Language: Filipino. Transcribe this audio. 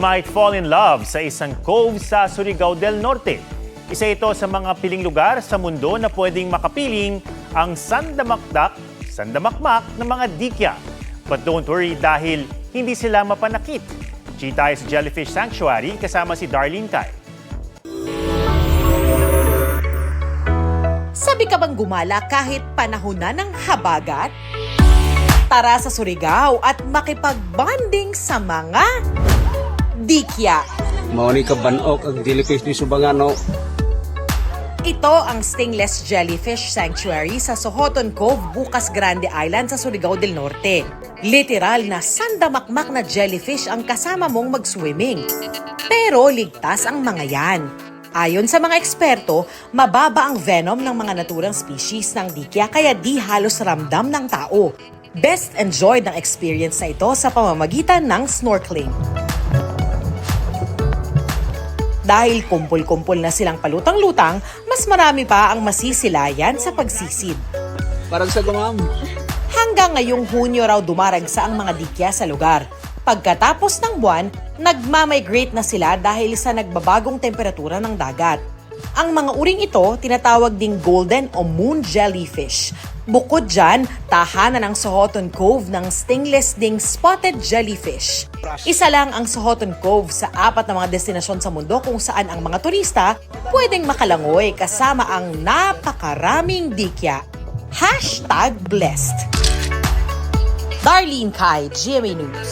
might fall in love sa isang cove sa Surigao del Norte. Isa ito sa mga piling lugar sa mundo na pwedeng makapiling ang sandamakmak ng mga dikya. But don't worry dahil hindi sila mapanakit. G tayo sa Jellyfish Sanctuary kasama si Darlene Kai. Sabi ka bang gumala kahit panahon na ng habagat? Tara sa Surigao at makipag-bonding sa mga dikya. Mao ni kabanok ang jellyfish ni Subangano. Ito ang Stingless Jellyfish Sanctuary sa Sohoton Cove, Bukas Grande Island sa Surigao del Norte. Literal na sandamakmak na jellyfish ang kasama mong mag-swimming. Pero ligtas ang mga yan. Ayon sa mga eksperto, mababa ang venom ng mga naturang species ng dikya kaya di halos ramdam ng tao. Best enjoyed ang experience na ito sa pamamagitan ng snorkeling. Dahil kumpul-kumpul na silang palutang-lutang, mas marami pa ang masisilayan sa pagsisid. Parang sa gamam. Hanggang ngayong Hunyo raw dumaragsa ang mga dikya sa lugar. Pagkatapos ng buwan, nagmamigrate na sila dahil sa nagbabagong temperatura ng dagat. Ang mga uring ito tinatawag ding golden o moon jellyfish. Bukod dyan, tahanan ng Sohoton Cove ng stingless ding spotted jellyfish. Isa lang ang Sohoton Cove sa 4 na mga destinasyon sa mundo kung saan ang mga turista pwedeng makalangoy kasama ang napakaraming dikya. #blessed. Darlene Kai, GMA News.